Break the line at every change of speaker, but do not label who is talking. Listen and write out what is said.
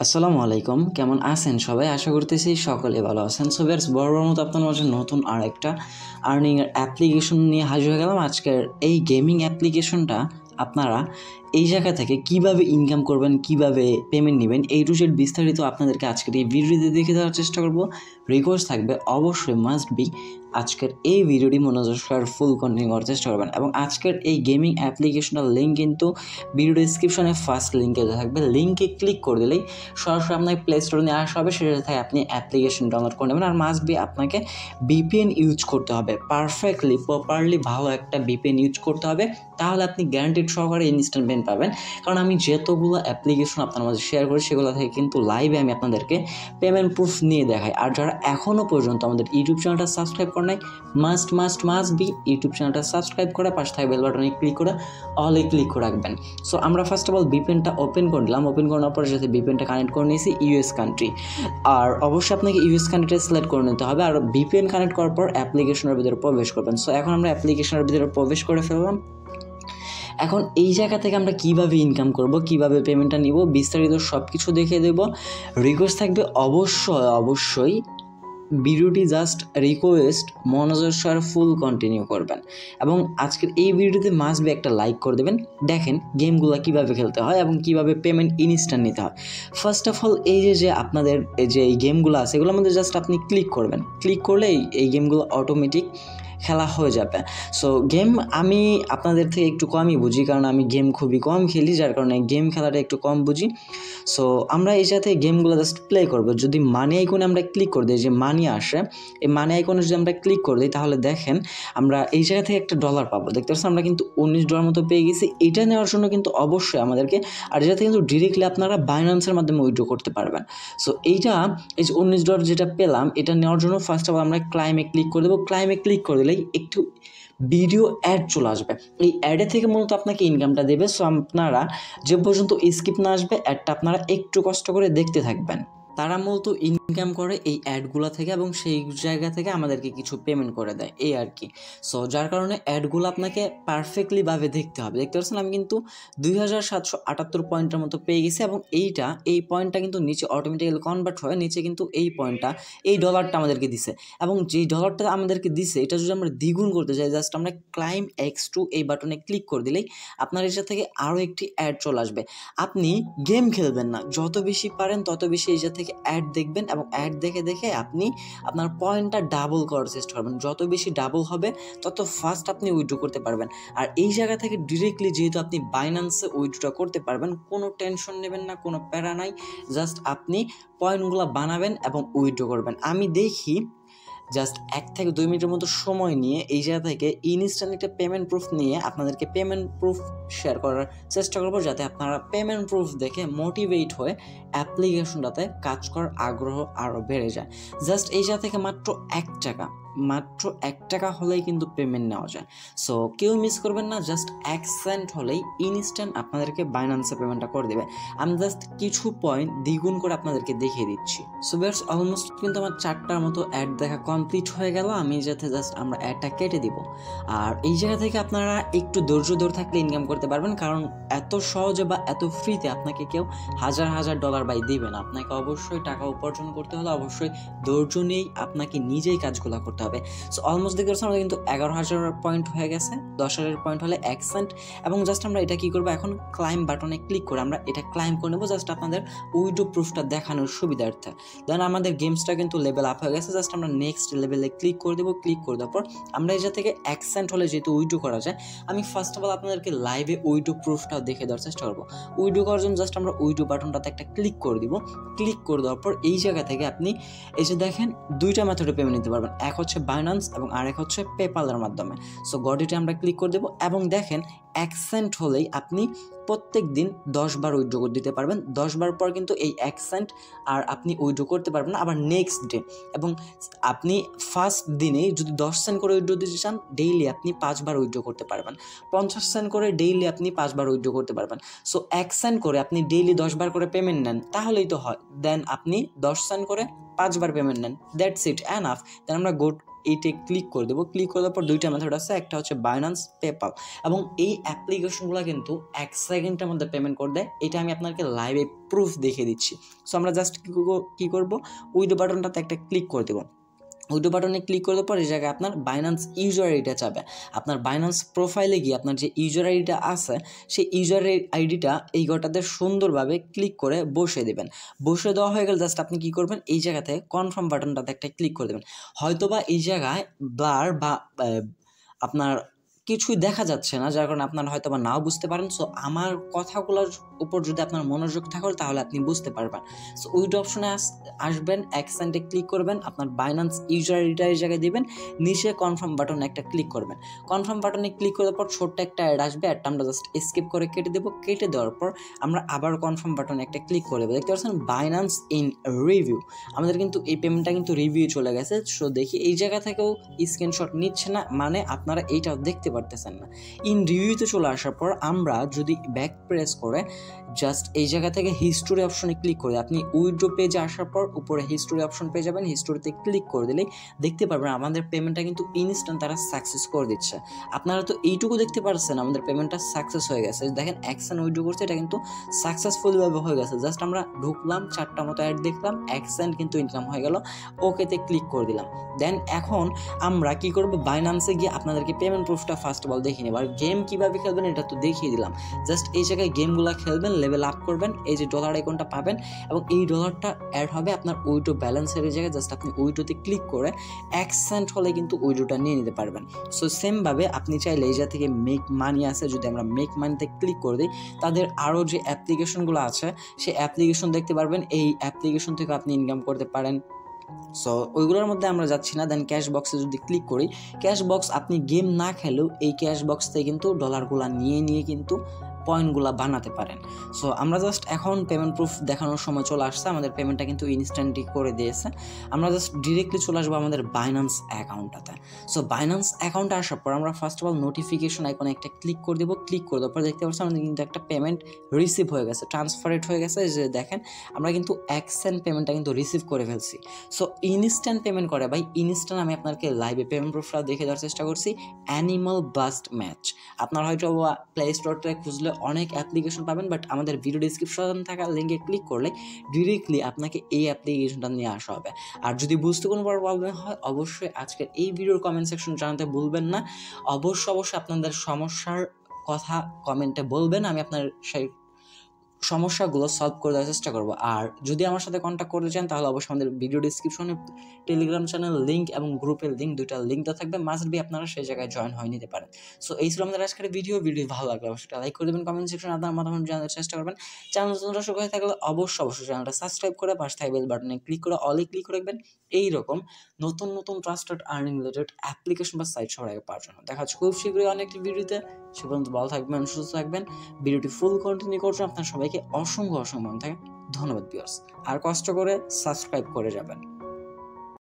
আসসালামু আলাইকুম, কেমন আছেন সবাই? আশা করতেছি সকলে ভালো আছেন। সো ভিউয়ার্স, বরাবর মতো আপনাদের মাঝে নতুন আরেকটা আর্নিংয়ের অ্যাপ্লিকেশন নিয়ে হাজির হয়ে গেলাম। আজকের এই গেমিং অ্যাপ্লিকেশনটা আপনারা এই জায়গা থেকে কিভাবে ইনকাম করবেন, কিভাবে পেমেন্ট নেবেন, A to Z বিস্তারিত আপনাদেরকে আজকের এই ভিডিওতে দেখে দেওয়ার চেষ্টা করব। রিকোয়েস্ট থাকবে অবশ্যই মাস্ট বি আজকের এই ভিডিওটি মনোযোগ সহকারে ফুল কন্টিনিউ করার চেষ্টা করবেন। এবং আজকের এই গেমিং অ্যাপ্লিকেশনের লিঙ্ক কিন্তু ভিডিও ডিসক্রিপশনে ফার্স্ট লিঙ্কে থাকবে। লিঙ্কে ক্লিক করে দিলেই সরাসরি আপনাকে প্লে স্টোরে নিয়ে আসা হবে। সেটা থেকে আপনি অ্যাপ্লিকেশন ডাউনলোড করে নেবেন। আর মাস্ট বি আপনাকে VPN ইউজ করতে হবে, পারফেক্টলি প্রপারলি ভালো একটা VPN ইউজ করতে হবে। তাহলে আপনি গ্যারান্টিড সহকারে ইনস্ট্যান্ট পেমেন্ট পাবেন। কারণ আমি যতগুলো অ্যাপ্লিকেশন আপনার মাঝে শেয়ার করি সেগুলো থেকে কিন্তু লাইভে আমি আপনাদেরকে পেমেন্ট প্রুফ নিয়ে দেখাই। আর যারা এখনও পর্যন্ত আমাদের ইউটিউব চ্যানেলটা সাবস্ক্রাইব করে নাই, মাস্ট বি ইউটিউব চ্যানেলটা সাবস্ক্রাইব করে পাশে থাকা বেল বাটনে ক্লিক করে অলে ক্লিক করে রাখবেন। সো আমরা ফার্স্ট অফ অল VPNটা ওপেন করলাম। ওপেন করার পরে সাথে VPNটা কানেক্ট করে নিয়েছি US কান্ট্রি। আর অবশ্যই আপনাকে US কান্ট্রিটা সিলেক্ট করে নিতে হবে। আর VPN কানেক্ট করার পর অ্যাপ্লিকেশনের ভিতরে প্রবেশ করবেন। সো এখন আমরা অ্যাপ্লিকেশনের ভিতরে প্রবেশ করে ফেললাম। এখন এই জায়গা থেকে আমরা কিভাবে ইনকাম করব, কিভাবে পেমেন্টটা নিব, বিস্তারিত সব কিছু দেখিয়ে দেব। রিকোয়েস্ট থাকবে অবশ্যই ভিডিওটি জাস্ট রিকোয়েস্ট মনোযোগ সহকারে ফুল কন্টিনিউ করবেন। এবং আজকের এই ভিডিওতে মাস্ট বি একটা লাইক করে দেবেন। দেখেন গেমগুলো কিভাবে খেলতে হয় এবং কিভাবে পেমেন্ট ইনস্ট্যান্ট নিতে হয়। ফার্স্ট অফ অল এই যে আপনাদের যে এই গেমগুলো আছে এগুলোর মধ্যে জাস্ট আপনি ক্লিক করবেন। ক্লিক করলেই এই গেমগুলো অটোমেটিক খেলা হয়ে যাবে। সো গেম আমি আপনাদের থেকে একটু কমই বুঝি, কারণ আমি গেম খুবই কম খেলি, যার কারণে গেম খেলাটা একটু কম বুঝি। সো আমরা এই সাথে গেমগুলো জাস্ট প্লে করবো। যদি মানি আইকনে আমরা ক্লিক করে দিই, যে মানি আসে, এই মানি আইকনে যদি আমরা ক্লিক করে দিই তাহলে দেখেন আমরা এই জায়গা থেকে একটা ডলার পাবো। দেখতে পাচ্ছেন আমরা কিন্তু $19 মতো পেয়ে গেছি। এটা নেওয়ার জন্য কিন্তু অবশ্যই আমাদেরকে, আর এটাতে কিন্তু ডিরেক্টলি আপনারা বাইন্যান্সের মাধ্যমে উইথড্র করতে পারবেন। সো এই যে $19 যেটা পেলাম, এটা নেওয়ার জন্য ফার্স্ট অফ অল আমরা ক্লাইমে ক্লিক করে দেবো। ক্লাইমে ক্লিক করে দিলেই একটু ভিডিও অ্যাড চলে আসবে। এই অ্যাডে থেকে মূলত আপনাকে ইনকামটা দেবে। সো আপনারা যে পর্যন্ত স্কিপ না আসবে অ্যাডটা আপনারা একটু কষ্ট করে দেখতে থাকবেন। তারা মূলত ইনকাম করে এই অ্যাডগুলো থেকে এবং সেই জায়গা থেকে আমাদেরকে কিছু পেমেন্ট করে দেয়, এই আর কি। সো যার কারণে অ্যাডগুলো আপনাকে পারফেক্টলিভাবে দেখতে হবে। দেখতে পাচ্ছেন আমি কিন্তু 2778 পয়েন্টের মতো পেয়ে গেছি। এবং এই পয়েন্টটা কিন্তু নিচে অটোমেটিক্যালি কনভার্ট হয়। নিচে কিন্তু এই পয়েন্টটা, এই ডলারটা আমাদেরকে দিছে। এবং যেই ডলারটা আমাদেরকে দিছে এটা যদি আমরা দ্বিগুণ করতে চাই, জাস্ট আমরা ক্লাইম X2 এই বাটনে ক্লিক করে দিলেই আপনার এটা থেকে আরও একটি অ্যাড চলে আসবে। আপনি গেম খেলবেন না, যত বেশি পারেন তত বেশি এই জায়গা থেকে অ্যাড দেখবেন এবং অ্যাড দেখে আপনি আপনার পয়েন্টটা ডাবল করার চেষ্টা করবেন। যত বেশি ডাবল হবে তত ফাস্ট আপনি উইথড্র করতে পারবেন। আর এই জায়গা থেকে ডিরেক্টলি যেহেতু আপনি বাইন্যান্সে উইথড্র করতে পারবেন, কোনো টেনশন নেবেন না, কোনো প্যারা নাই। জাস্ট আপনি পয়েন্টগুলো বানাবেন এবং উইথড্র করবেন। আমি দেখি জাস্ট 1 থেকে 2 মিনিটের মতো সময় নিয়ে এই জায়গা থেকে ইনস্ট্যান্ট একটা পেমেন্ট প্রুফ নিয়ে আপনাদেরকে পেমেন্ট প্রুফ শেয়ার করার চেষ্টা করবো, যাতে আপনারা পেমেন্ট প্রুফ দেখে মোটিভেট হয়ে অ্যাপ্লিকেশনটাতে কাজ করার আগ্রহ আরও বেড়ে যায়। জাস্ট এই জায়গা থেকে মাত্র এক টাকা হলেই কিন্তু পেমেন্ট নেওয়া যায়। সো কেউ মিস করবেন না, জাস্ট 1 সেন্ট হলেই ইনস্ট্যান্ট আপনাদেরকে বাইন্যান্সে পেমেন্টটা করে দেবে। আমি জাস্ট কিছু পয়েন্ট দ্বিগুণ করে আপনাদেরকে দেখিয়ে দিচ্ছি। সো ভিউয়ার্স, অলমোস্ট কিন্তু আমার 4টার মতো অ্যাড দেখা কমপ্লিট হয়ে গেল। আমি যাতে জাস্ট আমরা অ্যাডটা কেটে দিব। আর এই জায়গা থেকে আপনারা একটু ধৈর্য ধরে থাকলে ইনকাম করতে পারবেন, কারণ এত সহজে বা এত ফ্রিতে আপনাকে কেউ হাজার ডলার দিবে না। আপনাকে অবশ্যই টাকা উপার্জন করতে হলে অবশ্যই ধৈর্য নিয়েই আপনাকে নিজেই কাজগুলো করতে হবে। সো অলমোস্ট দেখতে পাচ্ছেন আমাদের কিন্তু 11,000 পয়েন্ট হয়ে গেছে। 10,000 পয়েন্ট হলে 1 সেন্ট। এবং জাস্ট আমরা এটা কি করবো, এখন ক্লাইম বাটনে ক্লিক করে আমরা এটা ক্লাইম করে নেবো, জাস্ট আপনাদের উইথড্র প্রুফটা দেখানোর সুবিধার্থে। দেন আমাদের গেমসটা কিন্তু লেভেল আপ হয়ে গেছে। জাস্ট আমরা নেক্সট লেভেলে ক্লিক করে দেবো। ক্লিক করে দেওয়ার পর আমরা এই জায়গা থেকে 1 সেন্ট হলে যেহেতু উইথড্র করা যায়, আমি ফার্স্ট অফ অল আপনাদেরকে লাইভে উইথড্র প্রুফটাও দেখে দেওয়ার চেষ্টা করবো। উইথড্র করার জন্য জাস্ট আমরা উইথড্র বাটনটাতে একটা ক্লিক করে দিব। ক্লিক করে দেওয়ার পর এই জায়গা থেকে আপনি এই যে দেখেন 2টা মেথডে পেমেন্ট নিতে পারবেন। এক হচ্ছে বাইন্যান্স এবং আরেক হচ্ছে পেপ্যালের মাধ্যমে। সো গডিতে আমরা ক্লিক করে দেবো এবং দেখেন 1 সেন্ট হলেই আপনি প্রত্যেক দিন 10 বার উইথড্র করে দিতে পারবেন। 10 বার পর কিন্তু এই 1 সেন্ট আর আপনি উইথড্র করতে পারবেন না, আবার নেক্সট ডে। এবং আপনি ফার্স্ট দিনেই যদি 10 সেন্ট করে উইথড্র দিতে চান, ডেইলি আপনি 5 বার উইথড্র করতে পারবেন। 50 সেন্ট করে ডেইলি আপনি 5 বার উইথড্র করতে পারবেন। সো 1 সেন্ট করে আপনি ডেইলি 10 বার করে পেমেন্ট নেন, তাহলেই তো হয়। দেন আপনি 10 সেন্ট করে 5 বার পেমেন্ট নেন, দ্যাটস ইট, এনাফ। দেন আমরা এইটা ক্লিক করে দেবো। ক্লিক করে দেওয়ার পর দুইটা মেথড আছে, একটা হচ্ছে বাইন্যান্স, পেপ্যাল, এবং এই অ্যাপ্লিকেশনগুলো কিন্তু 1 সেকেন্ডের মধ্যে পেমেন্ট করে দেয়। এটা আমি আপনাকে লাইভে প্রুফ দেখিয়ে দিচ্ছি। সো আমরা জাস্ট কী করবো, উইথ বাটনটাতে একটা ক্লিক করে দেবো। উইডো বাটনে ক্লিক করার পর এই জায়গায় আপনার বাইন্যান্স ইউজার আইডিটা চাবে। আপনার বাইন্যান্স প্রোফাইলে গিয়ে আপনার যে ইউজার আইডিটা আছে সেই ইউজার আইডিটা এই ঘরটাতে সুন্দরভাবে ক্লিক করে বসিয়ে দেবেন। বসিয়ে দেওয়া হয়ে গেলে জাস্ট আপনি কী করবেন, এই জায়গাতে কনফার্ম বাটনটাতে একটা ক্লিক করে দেবেন। হয়তোবা এই জায়গায় ব্লার বা আপনার কিছুই দেখা যাচ্ছে না, যার কারণে আপনারা হয়তো বা নাও বুঝতে পারেন। সো আমার কথাগুলোর উপর যদি আপনার মনোযোগ থাকে তাহলে আপনি বুঝতে পারবেন। সো উইড অপশনে আসবেন, অ্যাকসেন্টে ক্লিক করবেন, আপনার বাইন্যান্স ইউজার আইডিটা এই জায়গায় দেবেন, নিচে কনফার্ম বাটনে একটা ক্লিক করবেন। কনফার্ম বাটনে ক্লিক করার পর ছোট্ট একটা অ্যাড আসবে, অ্যাডটা আমরা জাস্ট স্কিপ করে কেটে দেবো। কেটে দেওয়ার পর আমরা আবার কনফার্ম বাটনে একটা ক্লিক করে দেবো। দেখতে পাচ্ছেন বাইন্যান্স ইন রিভিউ, আমাদের কিন্তু এই পেমেন্টটা কিন্তু রিভিউ চলে গেছে। সো দেখি এই জায়গা থেকেও স্ক্রিনশট নিচ্ছে না, মানে আপনারা এইটাও দেখতে পারতেছেন না। ইন রিভিউতে চলে আসার পর আমরা যদি ব্যাক প্রেস করে জাস্ট এই জায়গা থেকে হিস্টোরি অপশনে ক্লিক করে আপনি উইথড্র পেজে আসার পর উপরে হিস্টোরি অপশন পেয়ে যাবেন। হিস্টোরিতে ক্লিক করে দিলেই দেখতে পারবেন আমাদের পেমেন্টটা কিন্তু ইনস্ট্যান্ট তারা সাকসেস করে দিচ্ছে। আপনারা তো এইটুকু দেখতে পারছেন আমাদের পেমেন্টটা সাকসেস হয়ে গেছে। দেখেন অ্যাকশন উইথড্র করছে, এটা কিন্তু সাকসেসফুলভাবে হয়ে গেছে। জাস্ট আমরা ঢুকলাম, 4টা মতো অ্যাড দেখলাম, অ্যাকশন কিন্তু ইনকাম হয়ে গেল। ওকেতে ক্লিক করে দিলাম। দেন এখন আমরা কি করব, বাইন্যান্সে গিয়ে আপনাদেরকে পেমেন্ট প্রুফটা ফার্স্ট অফ অল দেখিয়ে নেব। আর গেম কীভাবে খেলবেন এটা তো দেখিয়ে দিলাম। জাস্ট এই জায়গায় গেমগুলো খেলবেন, লেভেল আপ করবেন, এই যে ডলার আইকনটা পাবেন এবং এই ডলারটা অ্যাড হবে আপনার উইড্রো ব্যালেন্সের জায়গায়। জাস্ট আপনি উইড্রোতে ক্লিক করে 1 সেন্ট হলে কিন্তু উইড্রোটা নিয়ে নিতে পারবেন। সো সেমভাবে আপনি চাইলে এই জায়গা থেকে মেক মানি আছে, যদি আমরা মেক মানিতে ক্লিক করে দিই তাদের আরও যে অ্যাপ্লিকেশনগুলো আছে সেই অ্যাপ্লিকেশন দেখতে পারবেন। এই অ্যাপ্লিকেশন থেকে আপনি ইনকাম করতে পারেন। সো ওইগুলোর মধ্যে আমরা যাচ্ছি না। দেন ক্যাশ বক্সে যদি ক্লিক করি, ক্যাশ বক্স আপনি গেম না খেলেও এই ক্যাশ বক্স থেকে কিন্তু ডলারগুলো নিয়ে কিন্তু পয়েন্টগুলো বানাতে পারেন। সো আমরা জাস্ট এখন পেমেন্ট প্রুফ দেখানোর সময় চলে আসছে, আমাদের পেমেন্টটা কিন্তু ইনস্ট্যান্টলি করে দিয়েছে। আমরা জাস্ট ডিরেক্টলি চলে আসবো আমাদের বাইন্যান্স অ্যাকাউন্টটাতে। সো বাইন্যান্স অ্যাকাউন্টে আসার পর আমরা ফার্স্ট অফ অল নোটিফিকেশন আইকনে একটা ক্লিক করে দেবো। ক্লিক করে দেওয়ার পর দেখতে পাচ্ছি আমাদের কিন্তু একটা পেমেন্ট রিসিভ হয়ে গেছে, ট্রান্সফারেট হয়ে গেছে। যে দেখেন আমরা কিন্তু 1 সেন্ট পেমেন্টটা কিন্তু রিসিভ করে ফেলছি। সো ইনস্ট্যান্ট পেমেন্ট করে ভাই, ইনস্ট্যান্ট আমি আপনাকে লাইভে পেমেন্ট প্রুফটা দেখে দেওয়ার চেষ্টা করছি। অ্যানিমাল বাস্ট ম্যাচ, আপনার হয়তো প্লে স্টোরটায় খুঁজলে অনেক অ্যাপ্লিকেশন পাবেন, বাট আমাদের ভিডিও ডিসক্রিপশন থাকা লিঙ্কে ক্লিক করলে ডিরেক্টলি আপনাকে এই অ্যাপ্লিকেশনটা নিয়ে আসা হবে। আর যদি বুঝতে কোনো প্রবলেম হয় অবশ্যই আজকের এই ভিডিওর কমেন্ট সেকশন জানাতে ভুলবেন না। অবশ্যই আপনাদের সমস্যার কথা কমেন্টে বলবেন, আমি আপনার সেই সমস্যাগুলো সলভ করে দেওয়ার চেষ্টা করবো। আর যদি আমার সাথে কন্ট্যাক্ট করতে চান তাহলে অবশ্যই আমাদের ভিডিও ডিসক্রিপশনে টেলিগ্রাম চ্যানেল লিঙ্ক এবং গ্রুপের লিঙ্ক, দুইটা লিঙ্কটা থাকবে, মাস্ট বি আপনারা সেই জায়গায় জয়েন হয়ে নিতে পারেন। সো এই ছিল আমাদের আজকের ভিডিও ভালো লাগলে অবশ্যই লাইক করে দেবেন, কমেন্ট সেকশনে আপনার মতামত জানার চেষ্টা করবেন। চ্যানেল নতুন দর্শক হয়ে থাকলে অবশ্যই চ্যানেলটা সাবস্ক্রাইব করে পাশে থাকা বেল বাটনে ক্লিক করে অলে ক্লিক করে রাখবেন এইরকম নতুন ট্রাস্টেড আর্নিং রিলেটেড অ্যাপ্লিকেশন বা সাইট সবার আগে পাওয়ার জন্য। দেখা হচ্ছে খুব শীঘ্রই অনেকটি ভিডিওতে। সে পর্যন্ত ভালো থাকবেন, সুস্থ থাকবেন। ভিডিওটি ফুল কন্টিনিউ করছেন, আপনার সবাইকে অসংখ্য মন থেকে ধন্যবাদ ভিউয়ার্স। আর কষ্ট করে সাবস্ক্রাইব করে যাবেন।